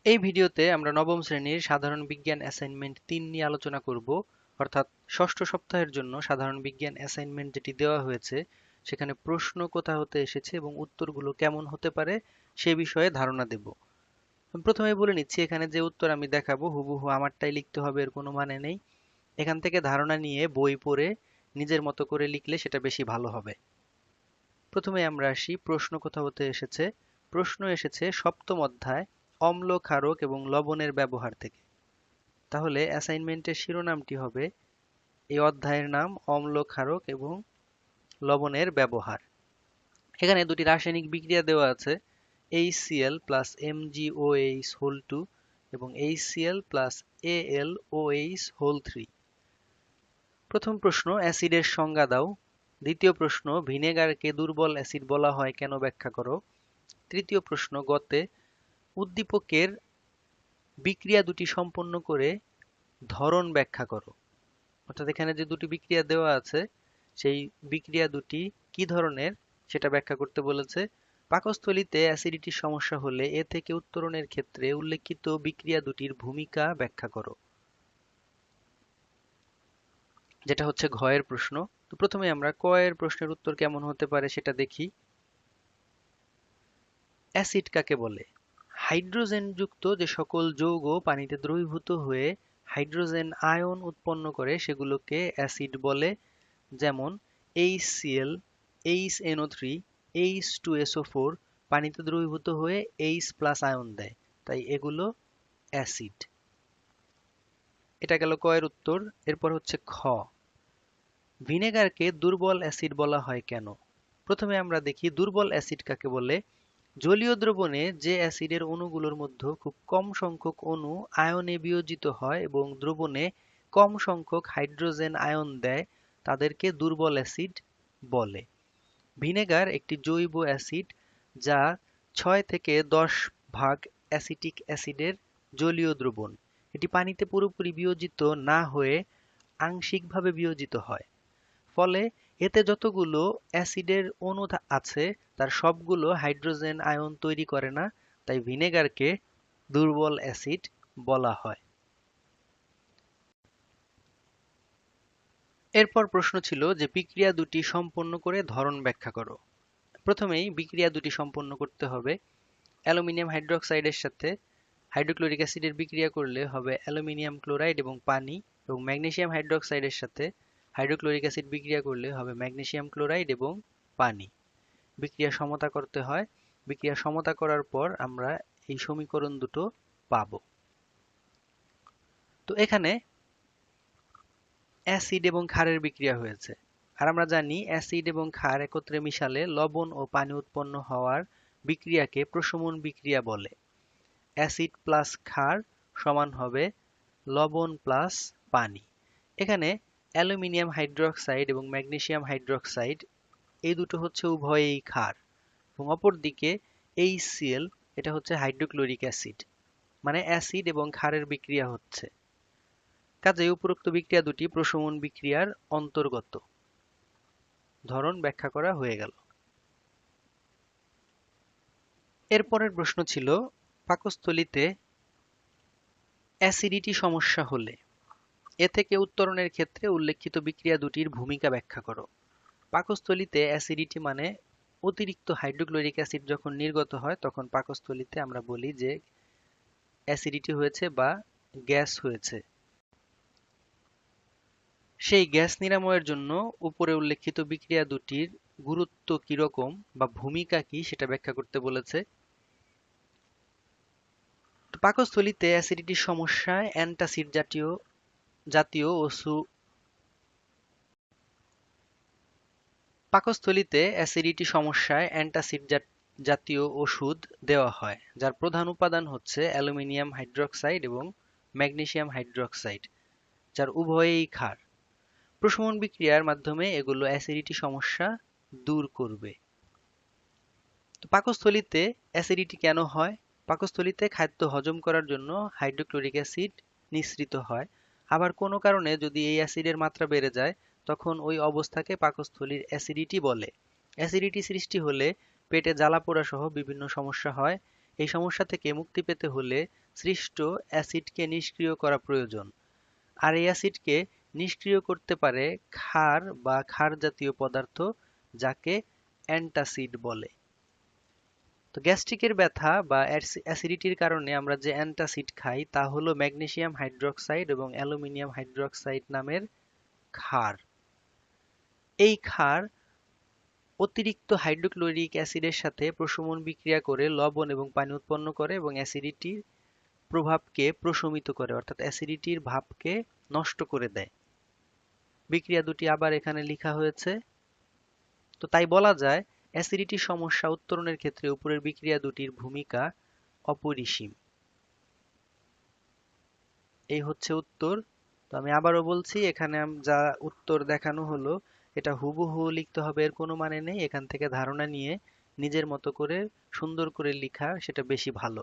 এই ভিডিওতে আমরা নবম শ্রেণীর সাধারণ বিজ্ঞান অ্যাসাইনমেন্ট ৩ নিয়ে আলোচনা করব। অর্থাৎ ষষ্ঠ সপ্তাহের জন্য সাধারণ বিজ্ঞান অ্যাসাইনমেন্ট যেটি দেওয়া হয়েছে সেখানে প্রশ্ন কোথা হতে এসেছে এবং উত্তরগুলো কেমন হতে পারে সে বিষয়ে ধারণা দেব। প্রথমে বলে নিচ্ছি, এখানে যে উত্তর আমি দেখাবো হুবহু আমারটাই লিখতে হবে এর কোনো মানে নেই। এখান থেকে ধারণা নিয়ে বই পড়ে নিজের মতো করে লিখলে সেটা বেশি ভালো হবে। প্রথমে আমরা আসি প্রশ্ন কোথা হতে এসেছে। প্রশ্ন এসেছে সপ্তম অধ্যায় অম্ল ক্ষারক এবং লবণের ব্যবহার থেকে। তাহলে অ্যাসাইনমেন্টের শিরোনামটি হবে এই অধ্যায়ের নাম অম্ল ক্ষারক এবং লবণের ব্যবহার। এখানে দুটি রাসায়নিক বিক্রিয়া দেওয়া আছে, HCl প্লাস MgOH হোল 2 এবং HCl প্লাস AlOH হোল 3। প্রথম প্রশ্ন, অ্যাসিডের সংজ্ঞা দাও। দ্বিতীয় প্রশ্ন, ভিনেগারকে দুর্বল অ্যাসিড বলা হয় কেন ব্যাখ্যা করো। তৃতীয় প্রশ্ন, গতে উদ্দীপকের বিক্রিয়া দুটি সম্পন্ন করে ধরন ব্যাখ্যা করো। অর্থাৎ এখানে যে দুটি বিক্রিয়া দেওয়া আছে সেই বিক্রিয়া দুটি কি ধরনের সেটা ব্যাখ্যা করতে বলেছে। পাকস্থলীতে অ্যাসিডিটির সমস্যা হলে এ থেকে উত্তরণের ক্ষেত্রে উল্লেখিত বিক্রিয়া দুটির ভূমিকা ব্যাখ্যা করো, যেটা হচ্ছে ঘ এর প্রশ্ন। তো প্রথমে আমরা ক এর প্রশ্নের উত্তর কেমন হতে পারে সেটা দেখি। অ্যাসিড কাকে বলে? হাইড্রোজেনযুক্ত যে সকল যৌগ পানিতে দ্রবীভূত হয়ে হাইড্রোজেন আয়ন উৎপন্ন করে সেগুলোকে অ্যাসিড বলে। যেমন HCl, HNO3, H2SO4 পানিতে দ্রবীভূত হয়ে H প্লাস আয়ন দেয়, তাই এগুলো অ্যাসিড। এটা গেল ক এর উত্তর। এরপর হচ্ছে খ, ভিনেগারকে দুর্বল অ্যাসিড বলা হয় কেন? প্রথমে আমরা দেখি দুর্বল অ্যাসিড কাকে বলে। জলীয় দ্রবণে যে অ্যাসিডের অণুগুলোর মধ্যে খুব কম সংখ্যক অণু আয়নে বিয়োজিত হয় এবং দ্রবণে কম সংখ্যক হাইড্রোজেন আয়ন দেয় তাদেরকে দুর্বল অ্যাসিড বলে। ভিনেগার একটি জৈব অ্যাসিড যা ৬ থেকে ১০ ভাগ অ্যাসিটিক অ্যাসিডের জলীয় দ্রবণ। এটি পানিতে পুরোপুরি বিয়োজিত না হয়ে আংশিকভাবে বিয়োজিত হয়। ফলে এতে যতগুলো অ্যাসিডের অণু আছে তার সবগুলো হাইড্রোজেন আয়ন তৈরি করে না, তাই ভিনেগারকে দুর্বল অ্যাসিড বলা হয়। এরপর প্রশ্ন ছিল যে বিক্রিয়া দুটি সম্পন্ন করে ধরন ব্যাখ্যা করো। প্রথমেই বিক্রিয়া দুটি সম্পন্ন করতে হবে। অ্যালুমিনিয়াম হাইড্রোক্সাইডের সাথে হাইড্রোক্লোরিক অ্যাসিডের বিক্রিয়া করলে হবে অ্যালুমিনিয়াম ক্লোরাইড এবং পানি, এবং ম্যাগনেসিয়াম হাইড্রোক্সাইডের সাথে হাইড্রোক্লোরিক অ্যাসিড বিক্রিয়া করলে হবে ম্যাগনেসিয়াম ক্লোরাইড এবং পানি। বিক্রিয়া সমতা করতে হয়। বিক্রিয়া সমতা করার পর আমরা এই সমীকরণ দুটো পাবো। তো এখানে অ্যাসিড এবং ক্ষারের বিক্রিয়া হয়েছে, আর আমরা জানি অ্যাসিড এবং ক্ষার একত্রে মিশালে লবণ ও পানি উৎপন্ন হওয়ার বিক্রিয়াকে প্রশমন বিক্রিয়া বলে। অ্যাসিড প্লাস ক্ষার সমান হবে লবণ প্লাস পানি। এখানে অ্যালুমিনিয়াম হাইড্রোক্সাইড এবং ম্যাগনেসিয়াম হাইড্রোক্সাইড এই দুটো হচ্ছে উভয়েই ক্ষার, এবং অপরদিকে HCl এটা হচ্ছে হাইড্রোক্লোরিক অ্যাসিড, মানে অ্যাসিড এবং ক্ষারের বিক্রিয়া হচ্ছে। কাজেই উপরোক্ত বিক্রিয়া দুটি প্রশমন বিক্রিয়ার অন্তর্গত। ধরন ব্যাখ্যা করা হয়ে গেল। এরপরের প্রশ্ন ছিল পাকস্থলীতে অ্যাসিডিটি সমস্যা হলে এ থেকে উত্তরণের ক্ষেত্রে উল্লেখিত বিক্রিয়া দুটির ভূমিকা ব্যাখ্যা করো। পাকস্থলীতে অ্যাসিডিটি মানে অতিরিক্ত হাইড্রোক্লোরিক অ্যাসিড যখন নির্গত হয় তখন পাকস্থলীতে আমরা বলি যে অ্যাসিডিটি হয়েছে বা গ্যাস হয়েছে। সেই গ্যাস নিরাময়ের জন্য উপরে উল্লেখিত বিক্রিয়া দুটির গুরুত্ব কিরকম বা ভূমিকা কি সেটা ব্যাখ্যা করতে বলেছে। পাকস্থলীতে অ্যাসিডিটির সমস্যায় অ্যান্টাসিড জাতীয় পাকস্থলীতে অ্যাসিডিটি সমস্যায় অ্যান্টাসিড জাতীয় ওষুধ দেওয়া হয়, যার প্রধান উপাদান হচ্ছে অ্যালুমিনিয়াম হাইড্রোক্সাইড এবং ম্যাগনেসিয়াম হাইড্রোক্সাইড, যার উভয়েই ক্ষার। প্রশমন বিক্রিয়ার মাধ্যমে এগুলো অ্যাসিডিটি সমস্যা দূর করবে। তো পাকস্থলীতে অ্যাসিডিটি কেন হয়? পাকস্থলীতে খাদ্য হজম করার জন্য হাইড্রোক্লোরিক অ্যাসিড নিঃসৃত হয়। আবার কোনো কারণে যদি এই অ্যাসিডের মাত্রা বেড়ে যায় তখন ওই অবস্থাকে পাকস্থলীর অ্যাসিডিটি বলে। অ্যাসিডিটি সৃষ্টি হলে পেটে জ্বালা পোড়া সহ বিভিন্ন সমস্যা হয়। এই সমস্যা থেকে মুক্তি পেতে হলে সৃষ্ট অ্যাসিডকে নিষ্ক্রিয় করা প্রয়োজন। আর এই অ্যাসিডকে নিষ্ক্রিয় করতে পারে ক্ষার বা ক্ষার জাতীয় পদার্থ, যাকে অ্যান্টাসিড বলে। তো গ্যাস্ট্রিকের ব্যথা বা অ্যাসিডিটির কারণে আমরা যে অ্যান্টাসিড খাই তা হলো ম্যাগনেসিয়াম হাইড্রোক্সাইড এবং অ্যালুমিনিয়াম হাইড্রোক্সাইড নামের ক্ষার। এই ক্ষার অতিরিক্ত হাইড্রোক্লোরিক অ্যাসিডের সাথে প্রশমন বিক্রিয়া করে লবণ এবং পানি উৎপন্ন করে এবং অ্যাসিডিটির প্রভাবকে প্রশমিত করে, অর্থাৎ অ্যাসিডিটির ভাবকে নষ্ট করে দেয়। বিক্রিয়া দুটি আবার এখানে লেখা হয়েছে। তো তাই বলা যায় অ্যাসিডিটির সমস্যা উত্তরণের ক্ষেত্রে উপরের বিক্রিয়া দুটির ভূমিকা অপরিসীম। এই হচ্ছে উত্তর। তো আমি আবারও বলছি, এখানে যা উত্তর দেখানো হলো এটা হুবহু লিখতে হবে এর কোনো মানে নেই। এখান থেকে ধারণা নিয়ে নিজের মতো করে সুন্দর করে লেখা সেটা বেশি ভালো।